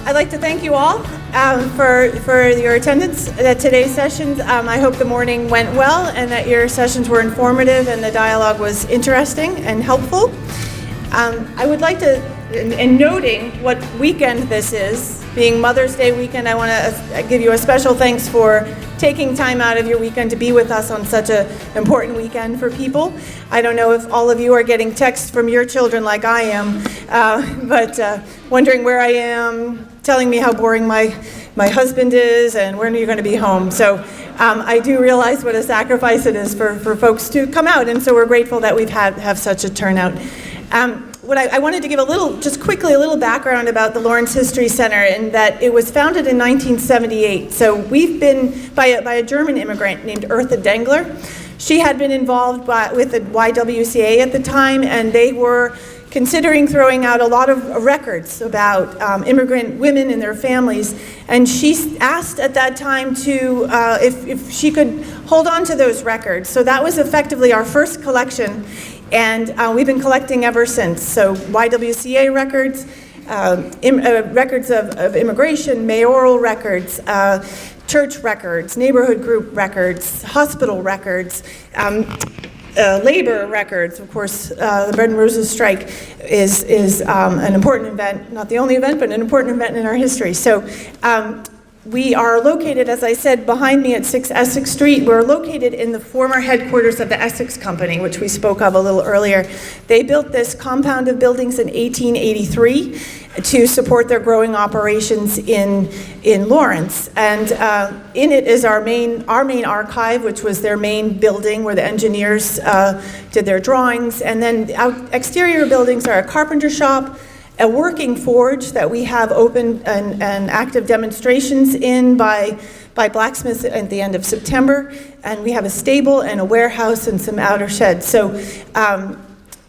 I'd like to thank you all for your attendance at today's sessions. I hope the morning went well and that your sessions were informative and the dialogue was interesting and helpful. I would like to, in noting what weekend this is, being Mother's Day weekend, I want to give you a special thanks for taking time out of your weekend to be with us on such an important weekend for people. I don't know if all of you are getting texts from your children like I am, but wondering where I am, telling me how boring my husband is, and when are you going to be home. So I do realize what a sacrifice it is for folks to come out, and so we're grateful that we've have such a turnout. I wanted to give just quickly a little background about the Lawrence History Center, in that it was founded in 1978. So we've been by a German immigrant named Eartha Dengler. She had been involved with the YWCA at the time, and they were considering throwing out a lot of records about immigrant women and their families. And she asked at that time to if she could hold on to those records. So that was effectively our first collection. And we've been collecting ever since. So YWCA records, records of immigration, mayoral records, church records, neighborhood group records, hospital records, labor records. Of course, the Bread and Roses strike is an important event, not the only event, but an important event in our history. So we are located, as I said, behind me at 6 Essex Street. We're located in the former headquarters of the Essex Company, which we spoke of a little earlier. They built this compound of buildings in 1883 to support their growing operations in Lawrence. And in it is our main archive, which was their main building where the engineers did their drawings. And then the exterior buildings are a carpenter shop, a working forge that we have open and active demonstrations in by blacksmiths at the end of September, and we have a stable and a warehouse and some outer sheds. So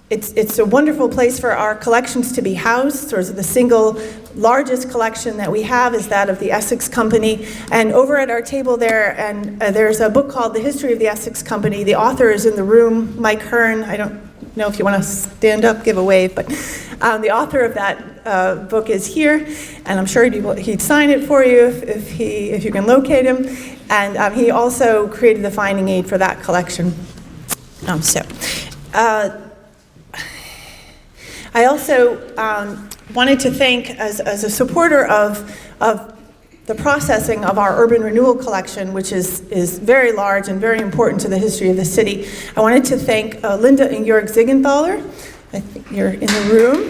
it's a wonderful place for our collections to be housed. Sort of the single largest collection that we have is that of the Essex Company. And over at our table there, and there's a book called The History of the Essex Company. The author is in the room, Mike Hearn. I don't know if you want to stand up, give a wave, but the author of that book is here, and I'm sure he'd sign it for you if you can locate him. And he also created the finding aid for that collection. I also wanted to thank, as a supporter of the processing of our urban renewal collection, which is very large and very important to the history of the city. I wanted to thank Linda and Jörg Ziegenthaler. I think you're in the room.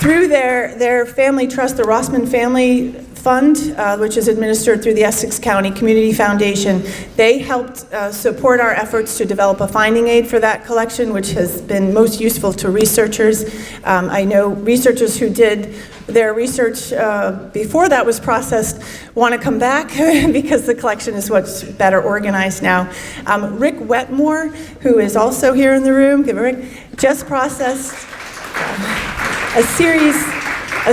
Through their family trust, the Rossman Family Fund, which is administered through the Essex County Community Foundation, they helped support our efforts to develop a finding aid for that collection, which has been most useful to researchers. I know researchers who did their research before that was processed want to come back because the collection is much better organized now. Rick Wetmore, who is also here in the room, give a Rick, just processed a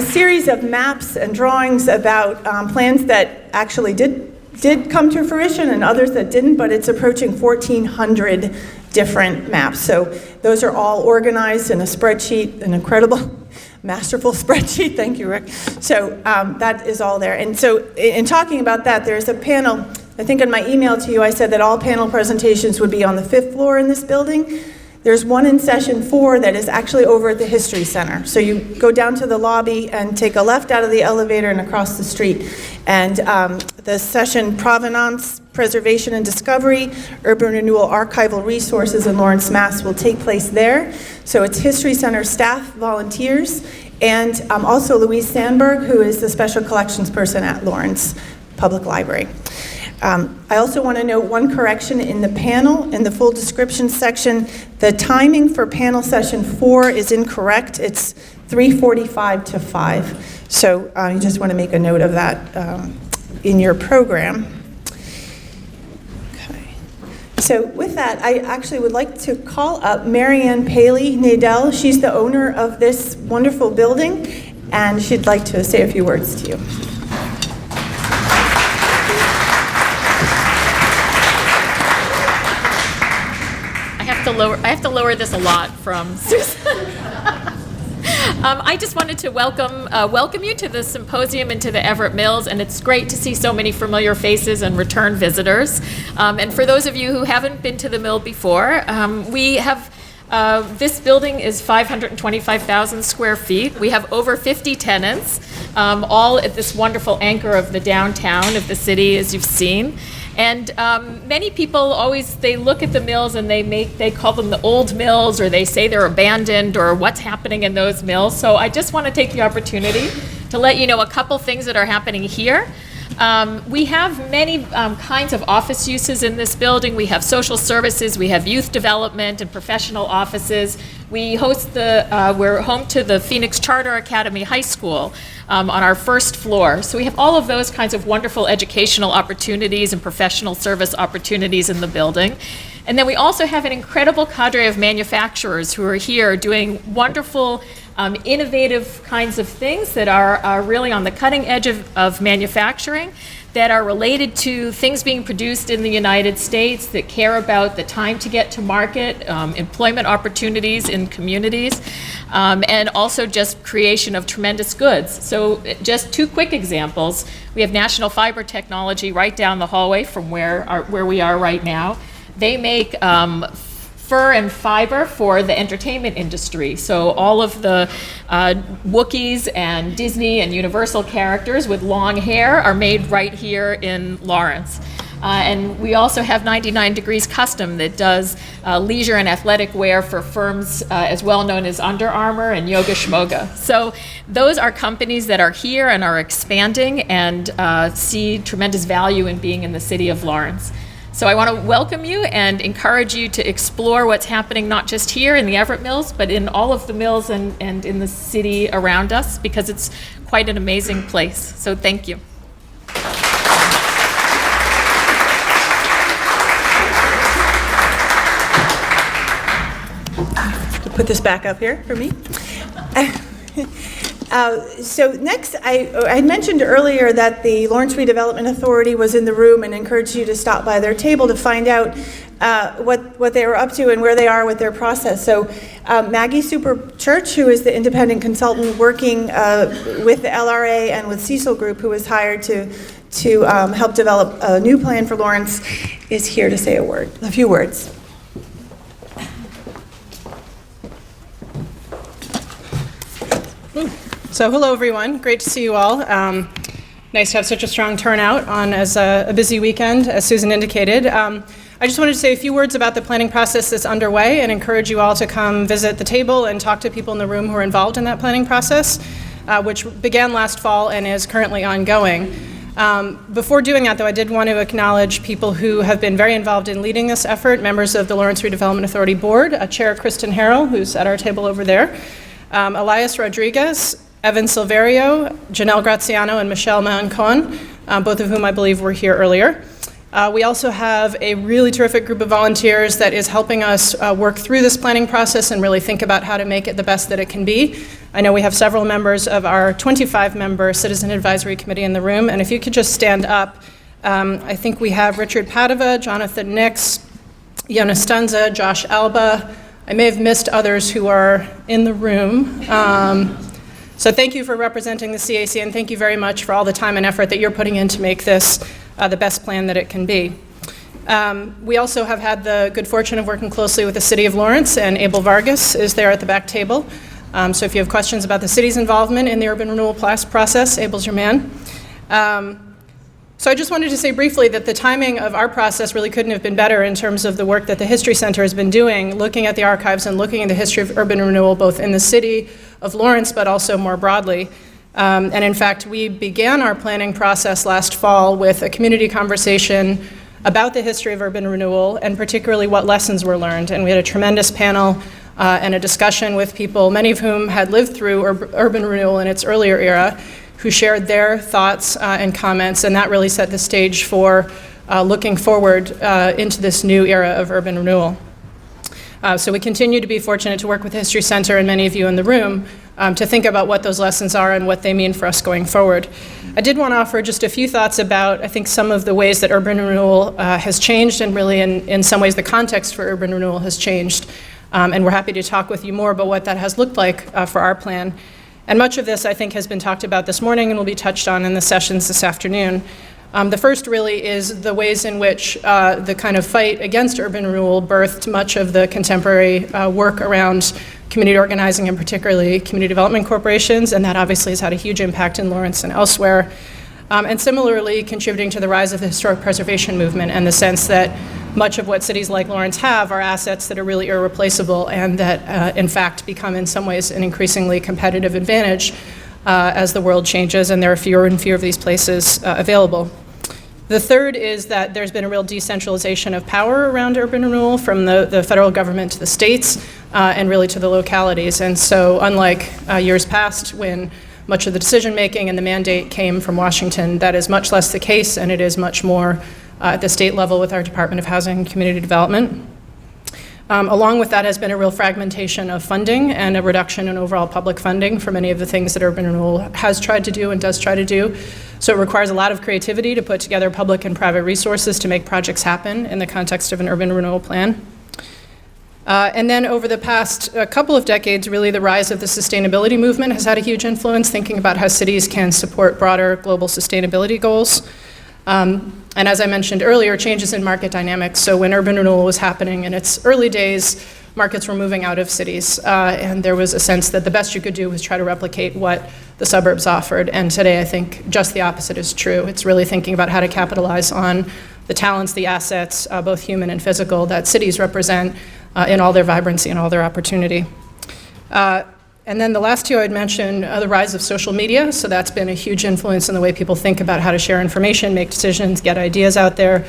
series of maps and drawings about plans that actually did come to fruition and others that didn't, but it's approaching 1,400 different maps. So those are all organized in a spreadsheet, an incredible, masterful spreadsheet. Thank you, Rick. So that is all there. And so in talking about that, there's a panel. I think in my email to you, I said that all panel presentations would be on the 5th floor in this building. There's one in session 4 that is actually over at the History Center. So you go down to the lobby and take a left out of the elevator and across the street. And the session Provenance, Preservation and Discovery, Urban Renewal Archival Resources in Lawrence, Mass. will take place there. So it's History Center staff, volunteers, and also Louise Sandberg, who is the Special Collections Person at Lawrence Public Library. I also want to note one correction in the panel. In the full description section, the timing for panel session 4 is incorrect. It's 3:45 to 5. So you just want to make a note of that in your program. Okay. So with that, I actually would like to call up Marianne Paley Nadell. She's the owner of this wonderful building, and she'd like to say a few words to you. I have to lower this a lot from Susan. I just wanted to welcome you to the symposium and to the Everett Mills, and it's great to see so many familiar faces and return visitors. And for those of you who haven't been to the mill before, we have this building is 525,000 square feet. We have over 50 tenants, all at this wonderful anchor of the downtown of the city, as you've seen. And many people they look at the mills and they call them the old mills, or they say they're abandoned, or what's happening in those mills. So I just want to take the opportunity to let you know a couple things that are happening here. We have many kinds of office uses in this building. We have social services, we have youth development and professional offices. We host we're home to the Phoenix Charter Academy High School on our first floor. So we have all of those kinds of wonderful educational opportunities and professional service opportunities in the building. And then we also have an incredible cadre of manufacturers who are here doing wonderful innovative kinds of things that are really on the cutting edge of manufacturing, that are related to things being produced in the United States, that care about the time to get to market, employment opportunities in communities, and also just creation of tremendous goods. So just two quick examples. We have National Fiber Technology right down the hallway from where we are right now. They make fur and fiber for the entertainment industry. So all of the Wookiees and Disney and Universal characters with long hair are made right here in Lawrence. And we also have 99 Degrees Custom that does leisure and athletic wear for firms as well known as Under Armour and Yoga Schmoga. So those are companies that are here and are expanding and see tremendous value in being in the city of Lawrence. So I want to welcome you and encourage you to explore what's happening not just here in the Everett Mills, but in all of the mills and in the city around us, because it's quite an amazing place. So thank you. Put this back up here for me. So next, I mentioned earlier that the Lawrence Redevelopment Authority was in the room and encouraged you to stop by their table to find out what they were up to and where they are with their process. So Maggie Super-Church, who is the independent consultant working with the LRA and with Cecil Group, who was hired to help develop a new plan for Lawrence, is here to say a few words. So hello everyone, great to see you all. Nice to have such a strong turnout on as a busy weekend, as Susan indicated. I just wanted to say a few words about the planning process that's underway and encourage you all to come visit the table and talk to people in the room who are involved in that planning process, which began last fall and is currently ongoing. Before doing that, though, I did want to acknowledge people who have been very involved in leading this effort, members of the Lawrence Redevelopment Authority Board, Chair Kristen Harrell, who's at our table over there, Elias Rodriguez, Evan Silverio, Janelle Graziano, and Michelle Mancon, both of whom I believe were here earlier. We also have a really terrific group of volunteers that is helping us work through this planning process and really think about how to make it the best that it can be. I know we have several members of our 25-member Citizen Advisory Committee in the room, and if you could just stand up, I think we have Richard Padova, Jonathan Nix, Jonas Stanza, Josh Alba. I may have missed others who are in the room. So thank you for representing the CAC, and thank you very much for all the time and effort that you're putting in to make this the best plan that it can be. We also have had the good fortune of working closely with the City of Lawrence, and Abel Vargas is there at the back table. So if you have questions about the city's involvement in the urban renewal process, Abel's your man. So I just wanted to say briefly that the timing of our process really couldn't have been better in terms of the work that the History Center has been doing, looking at the archives and looking at the history of urban renewal, both in the city of Lawrence, but also more broadly. And in fact, we began our planning process last fall with a community conversation about the history of urban renewal and particularly what lessons were learned. And we had a tremendous panel and a discussion with people, many of whom had lived through urban renewal in its earlier era, who shared their thoughts and comments, and that really set the stage for looking forward into this new era of urban renewal. So we continue to be fortunate to work with the History Center and many of you in the room to think about what those lessons are and what they mean for us going forward. I did want to offer just a few thoughts about, I think, some of the ways that urban renewal has changed, and really in some ways the context for urban renewal has changed. And we're happy to talk with you more about what that has looked like for our plan. And much of this, I think, has been talked about this morning and will be touched on in the sessions this afternoon. The first really is the ways in which the kind of fight against urban renewal birthed much of the contemporary work around community organizing, and particularly community development corporations, and that obviously has had a huge impact in Lawrence and elsewhere. And similarly, contributing to the rise of the historic preservation movement and the sense that much of what cities like Lawrence have are assets that are really irreplaceable and that, in fact, become in some ways an increasingly competitive advantage as the world changes and there are fewer and fewer of these places available. The third is that there's been a real decentralization of power around urban renewal from the federal government to the states and really to the localities. And so unlike years past when much of the decision-making and the mandate came from Washington, that is much less the case, and it is much more at the state level with our Department of Housing and Community Development. Along with that has been a real fragmentation of funding and a reduction in overall public funding for many of the things that urban renewal has tried to do and does try to do. So it requires a lot of creativity to put together public and private resources to make projects happen in the context of an urban renewal plan. And then over the past couple of decades, really the rise of the sustainability movement has had a huge influence, thinking about how cities can support broader global sustainability goals. And as I mentioned earlier, changes in market dynamics. So when urban renewal was happening in its early days, markets were moving out of cities, and there was a sense that the best you could do was try to replicate what the suburbs offered. And today, I think just the opposite is true. It's really thinking about how to capitalize on the talents, the assets, both human and physical, that cities represent in all their vibrancy and all their opportunity. And then the last two I'd mention, the rise of social media. So that's been a huge influence in the way people think about how to share information, make decisions, get ideas out there.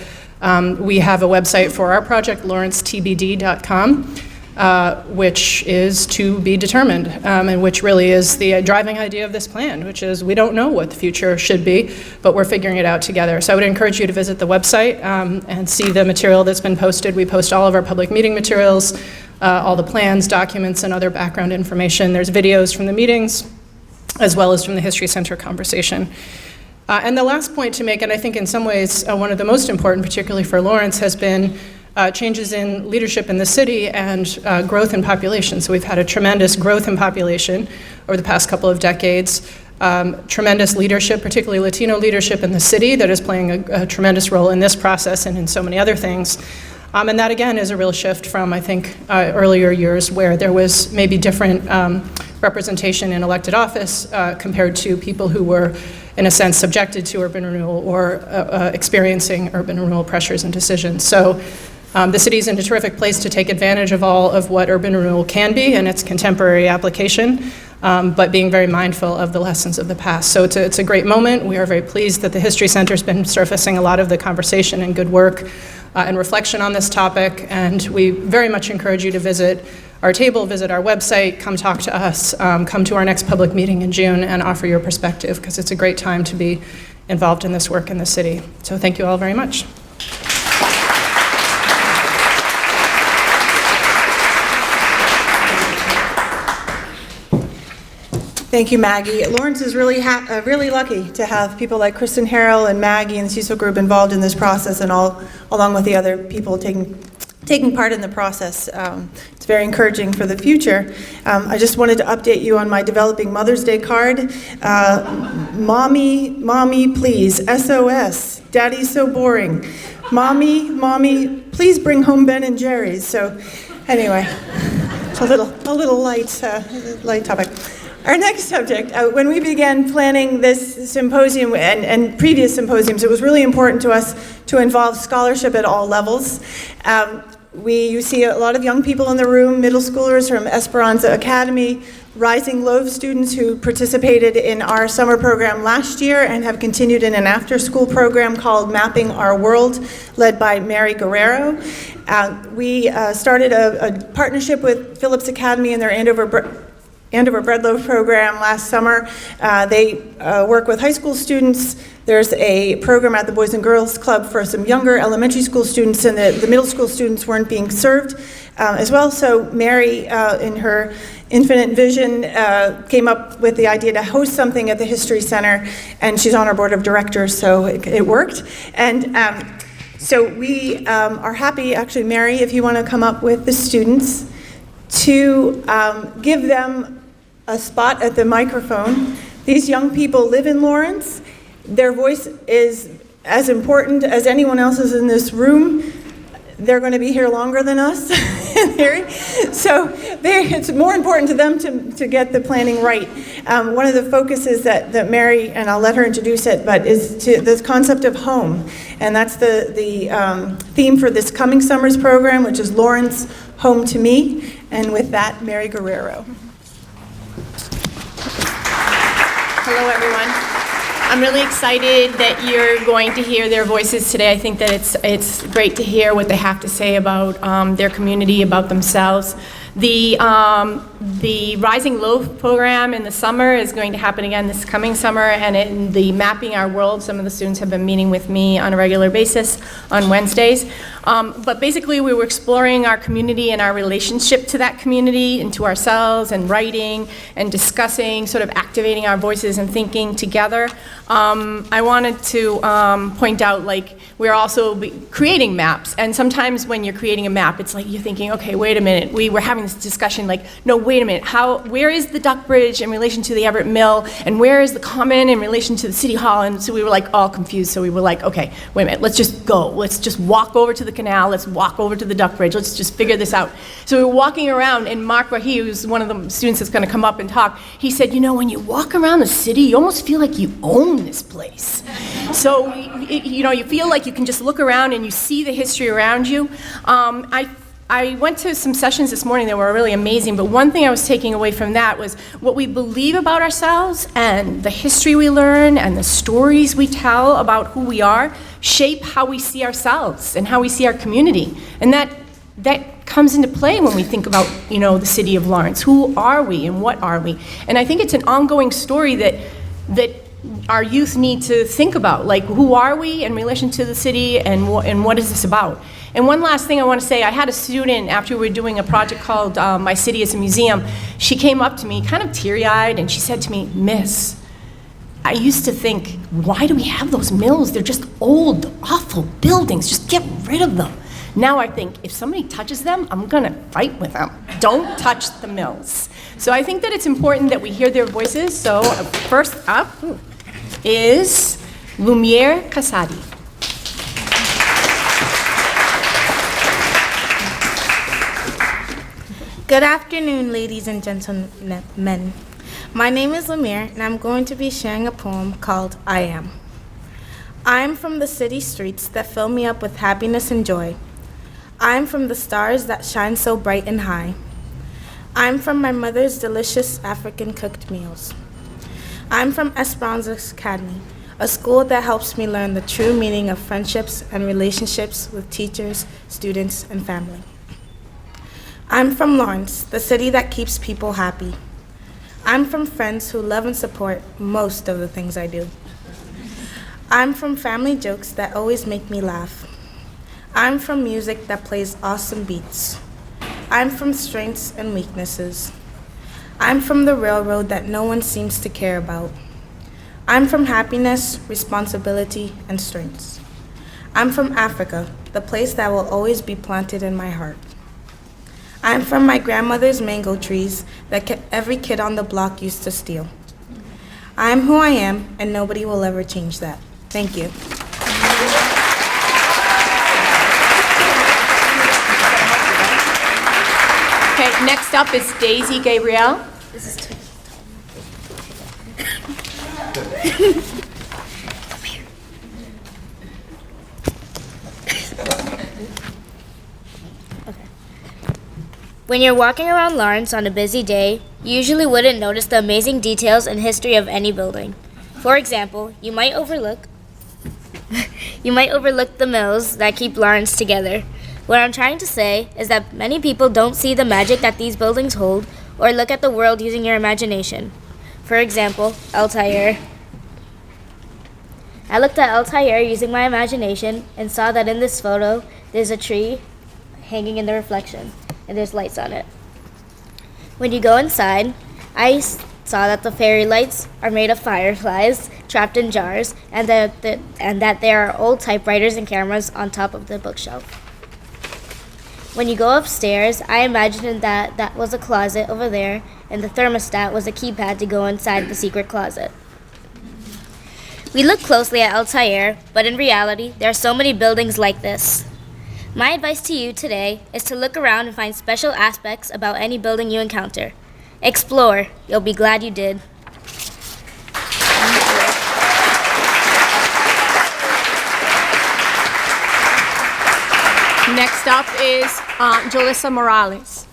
We have a website for our project, lawrencetbd.com, which is to be determined, and which really is the driving idea of this plan, which is we don't know what the future should be, but we're figuring it out together. So I would encourage you to visit the website and see the material that's been posted. We post all of our public meeting materials, all the plans, documents, and other background information. There's videos from the meetings, as well as from the History Center conversation. And the last point to make, and I think in some ways one of the most important, particularly for Lawrence, has been changes in leadership in the city and growth in population. So we've had a tremendous growth in population over the past couple of decades, tremendous leadership, particularly Latino leadership in the city that is playing a tremendous role in this process and in so many other things. And that, again, is a real shift from, I think, earlier years where there was maybe different representation in elected office compared to people who were, in a sense, subjected to urban renewal or experiencing urban renewal pressures and decisions. So the city's in a terrific place to take advantage of all of what urban renewal can be and its contemporary application, but being very mindful of the lessons of the past. So it's a great moment. We are very pleased that the History Center's been surfacing a lot of the conversation and good work and reflection on this topic, and we very much encourage you to visit our table, visit our website, come talk to us, come to our next public meeting in June and offer your perspective, because it's a great time to be involved in this work in the city. So thank you all very much. Thank you, Maggie. Lawrence is really lucky to have people like Kristen Harrell and Maggie and the Cecil Group involved in this process, and along with the other people taking part in the process. It's very encouraging for the future. I just wanted to update you on my developing Mother's Day card. Mommy, please, SOS. Daddy's so boring. Mommy, please bring home Ben and Jerry's. So, anyway, it's a little light topic. Our next subject, when we began planning this symposium and previous symposiums, it was really important to us to involve scholarship at all levels. You see a lot of young people in the room, middle schoolers from Esperanza Academy, Rising Loaf students who participated in our summer program last year and have continued in an after-school program called Mapping Our World, led by Mary Guerrero. We started a partnership with Phillips Academy and their Andover Bread Loaf program last summer. They work with high school students. There's a program at the Boys and Girls Club for some younger elementary school students, and the middle school students weren't being served as well. So Mary, in her infinite vision, came up with the idea to host something at the History Center, and she's on our board of directors, so it worked. And so we are happy, actually, Mary, if you want to come up with the students. to give them a spot at the microphone. These young people live in Lawrence. Their voice is as important as anyone else's in this room. They're going to be here longer than us, so it's more important to them to get the planning right. One of the focuses that Mary, and I'll let her introduce it, but is to this concept of home, and that's the theme for this coming summer's program, which is Lawrence Home to Me. And with that, Mary Guerrero. Hello, everyone. I'm really excited that you're going to hear their voices today. I think that it's great to hear what they have to say about their community, about themselves. The Rising Loaf program in the summer is going to happen again this coming summer, and in the Mapping Our World, some of the students have been meeting with me on a regular basis on Wednesdays. But basically, we were exploring our community and our relationship to that community and to ourselves, and writing and discussing, sort of activating our voices and thinking together. I wanted to point out, like, we're also creating maps, and sometimes when you're creating a map, it's like you're thinking, okay, wait a minute, we were having this discussion, like, no, wait a minute, where is the Duck Bridge in relation to the Everett Mill, and where is the Common in relation to the City Hall? And so we were like all confused, so we were like, okay, wait a minute, let's just go, let's just walk over to the canal, let's walk over to the Duck Bridge, let's just figure this out. So we were walking around, and Mark Rahi, who's one of the students that's going to come up and talk, he said, you know, when you walk around the city, you almost feel like you own this place. So, you know, you feel like you can just look around and you see the history around you. I went to some sessions this morning that were really amazing, but one thing I was taking away from that was what we believe about ourselves and the history we learn and the stories we tell about who we are shape how we see ourselves and how we see our community. And that comes into play when we think about, you know, the city of Lawrence. Who are we and what are we? And I think it's an ongoing story that our youth need to think about, like, who are we in relation to the city, and what is this about? And one last thing I want to say, I had a student, after we were doing a project called My City as a Museum, she came up to me kind of teary-eyed, and she said to me, Miss, I used to think, why do we have those mills? They're just old, awful buildings, just get rid of them. Now I think, if somebody touches them, I'm going to fight with them. Don't touch the mills. So I think that it's important that we hear their voices. So first up is Lemire Casati. Good afternoon, ladies and gentlemen. My name is Lemire, and I'm going to be sharing a poem called I Am. I'm from the city streets that fill me up with happiness and joy. I'm from the stars that shine so bright and high. I'm from my mother's delicious African cooked meals. I'm from Esperanza Academy, a school that helps me learn the true meaning of friendships and relationships with teachers, students, and family. I'm from Lawrence, the city that keeps people happy. I'm from friends who love and support most of the things I do. I'm from family jokes that always make me laugh. I'm from music that plays awesome beats. I'm from strengths and weaknesses. I'm from the railroad that no one seems to care about. I'm from happiness, responsibility, and strengths. I'm from Africa, the place that will always be planted in my heart. I'm from my grandmother's mango trees that every kid on the block used to steal. I'm who I am, and nobody will ever change that. Thank you. Okay, next up is Daisy Gabriel. This is too. When you're walking around Lawrence on a busy day, you usually wouldn't notice the amazing details and history of any building. For example, you might overlook the mills that keep Lawrence together. What I'm trying to say is that many people don't see the magic that these buildings hold or look at the world using your imagination. For example, Altair. I looked at Altair using my imagination and saw that in this photo, there's a tree hanging in the reflection, and there's lights on it. When you go inside, I saw that the fairy lights are made of fireflies trapped in jars, and that there are old typewriters and cameras on top of the bookshelf. When you go upstairs, I imagined that that was a closet over there, and the thermostat was a keypad to go inside the secret closet. We look closely at Altair, but in reality, there are so many buildings like this. My advice to you today is to look around and find special aspects about any building you encounter. Explore. You'll be glad you did. Next up is Julissa Morales.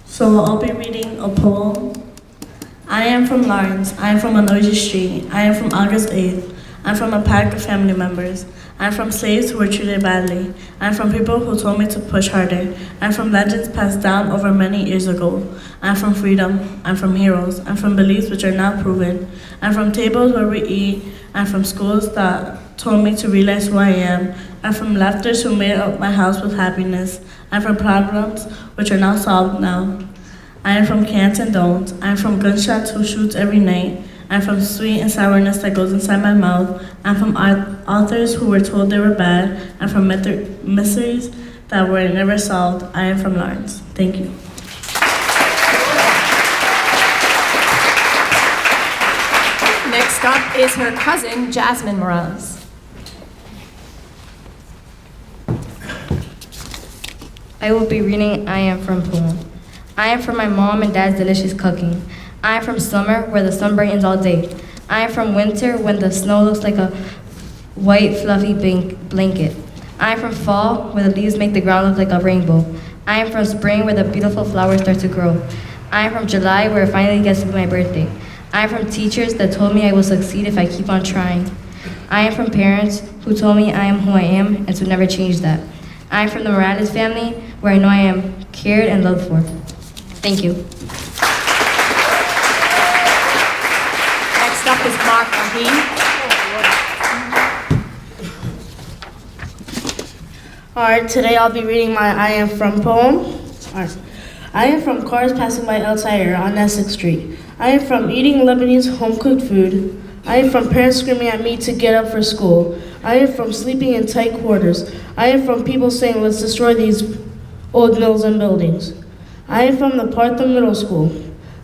So I'll be reading a poem. I am from Lawrence. I am from a noisy street. I am from August 8th. I'm from a pack of family members. I'm from slaves who were treated badly. I'm from people who told me to push harder. I'm from legends passed down over many years ago. I'm from freedom. I'm from heroes. I'm from beliefs which are now proven. I'm from tables where we eat. I'm from schools that told me to realize who I am. I'm from laughters who made up my house with happiness. I'm from problems which are now solved now. I am from cans and don'ts. I'm from gunshots who shoots every night. I'm from sweet and sourness that goes inside my mouth. I'm from authors who were told they were bad. I'm from mysteries that were never solved. I am from Lawrence. Thank you. Next up is her cousin, Jasmine Rose. I will be reading I Am From poem. I am from my mom and dad's delicious cooking. I am from summer where the sun brightens all day. I am from winter when the snow looks like a white fluffy blanket. I am from fall where the leaves make the ground look like a rainbow. I am from spring where the beautiful flowers start to grow. I am from July where it finally gets to be my birthday. I am from teachers that told me I will succeed if I keep on trying. I am from parents who told me I am who I am and to never change that. I am from the Morales family where I know I am cared and loved for. Thank you. Next up is Mark Rahim. Alright, today I'll be reading my I Am From poem. Alright. I am from cars passing by Altair on Essex Street. I am from eating Lebanese home-cooked food. I am from parents screaming at me to get up for school. I am from sleeping in tight quarters. I am from people saying, let's destroy these old mills and buildings. I am from the Partham Middle School.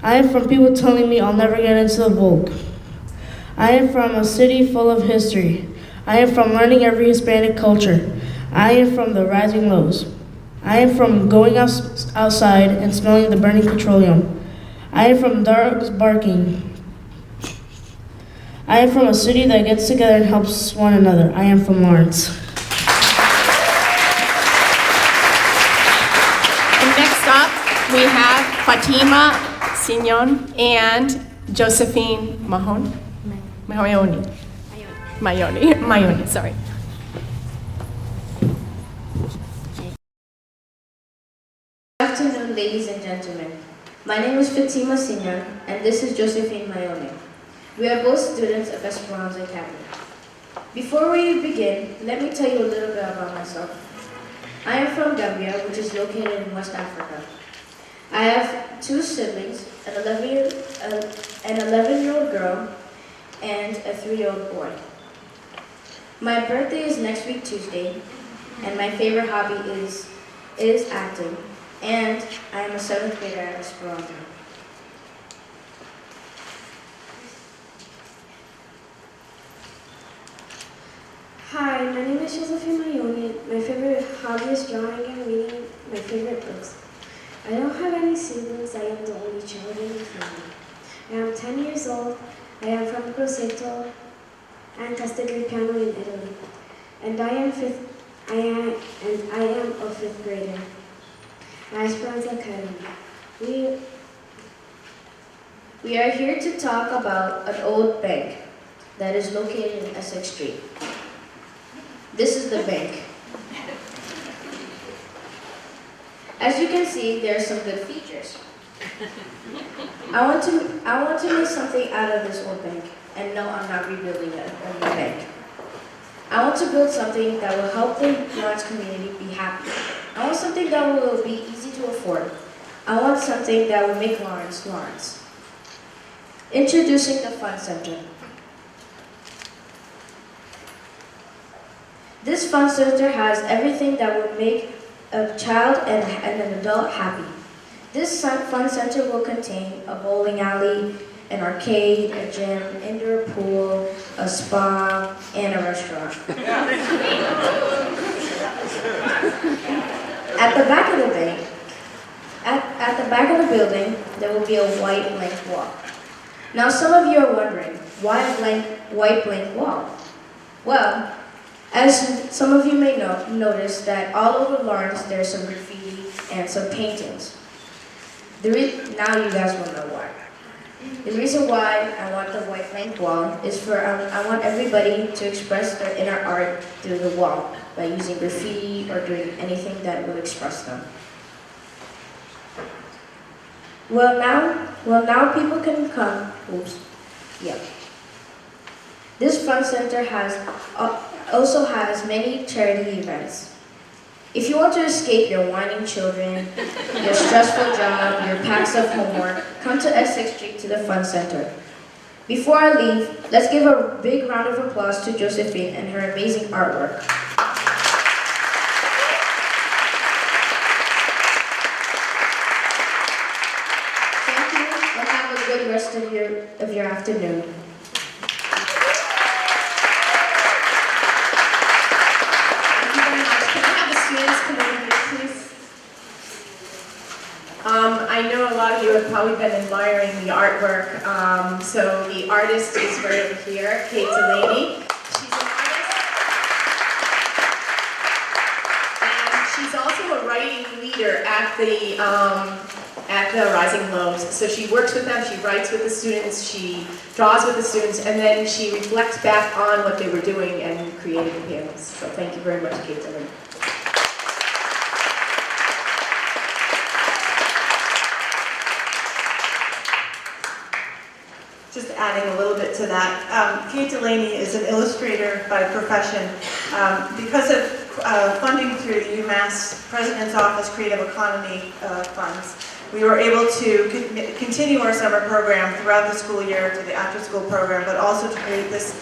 I am from people telling me I'll never get into the Vogue. I am from a city full of history. I am from learning every Hispanic culture. I am from the rising lows. I am from going outside and smelling the burning petroleum. I am from dogs barking. I am from a city that gets together and helps one another. I am from Lawrence. And next up, we have Fatima Chignon and Josephine Mayoni, sorry. Good afternoon, ladies and gentlemen. My name is Fatima Chignon, and this is Josephine Mayoni. We are both students of Esperanza Academy. Before we begin, let me tell you a little bit about myself. I am from Gambia, which is located in West Africa. I have two siblings, an 11-year-old girl and a 3-year-old boy. My birthday is next week Tuesday, and my favorite hobby is acting, and I am a 7th grader at Esperanza. Hi, my name is Josephine Mayoni. My favorite hobby is drawing and reading my favorite books. I don't have any siblings. I am the only child in the family. I am 10 years old. I am from Grosseto and Castigliano in Italy. And I am a 5th grader at Esperanza Academy. We are here to talk about an old bank that is located in Essex Street. This is the bank. As you can see, there are some good features. I want to make something out of this old bank, and no, I'm not rebuilding a new bank. I want to build something that will help the Lawrence community be happy. I want something that will be easy to afford. I want something that will make Lawrence, Lawrence. Introducing the Fun Center. This fun center has everything that would make a child and an adult happy. This fun center will contain a bowling alley, an arcade, a gym, indoor pool, a spa, and a restaurant. At the back of the bank, at the back of the building, there will be a white blank wall. Now some of you are wondering, why a white blank wall? Well, as some of you may notice that all over Lawrence there's some graffiti and some paintings. Now you guys will know why. The reason why I want the white blank wall is I want everybody to express their inner art through the wall by using graffiti or doing anything that will express them. Well now people can come. This fun center also has many charity events. If you want to escape your whining children, your stressful job, your packs of homework, come to Essex Street to the Fun Center. Before I leave, let's give a big round of applause to Josephine and her amazing artwork. Thank you, and have a good rest of your afternoon. I know a lot of you have probably been admiring the artwork. So the artist is right over here, Kate Delaney. She's an artist, and she's also a writing leader at the Rising Loaves. So she works with them, she writes with the students, she draws with the students, and then she reflects back on what they were doing and created the panels. So thank you very much, Kate Delaney. Just adding a little bit to that, Kate Delaney is an illustrator by profession. Because of funding through the UMass President's Office Creative Economy funds, we were able to continue our summer program throughout the school year to the after-school program, but also to create this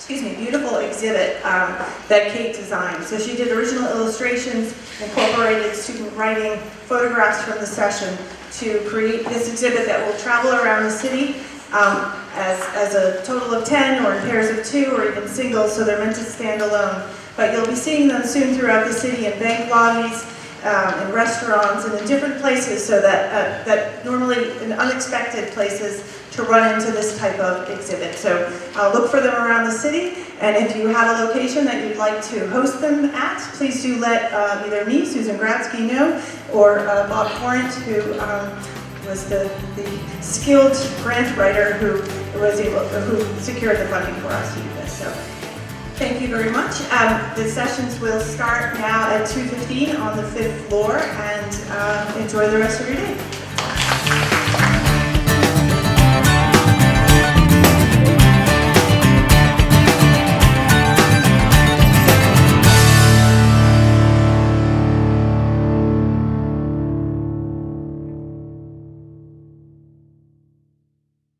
beautiful exhibit that Kate designed. So she did original illustrations, incorporated student writing, photographs from the session to create this exhibit that will travel around the city as a total of 10 or in pairs of 2 or even singles, so they're meant to stand alone. But you'll be seeing them soon throughout the city in bank lobbies, in restaurants, and in different places, so that normally in unexpected places to run into this type of exhibit. So look for them around the city, and if you have a location that you'd like to host them at, please do let either me, Susan Gradsky, know, or Bob Torrent, who was the skilled grant writer who secured the funding for us to do this. So thank you very much. The sessions will start now at 2:15 on the 5th floor, and enjoy the rest of your day.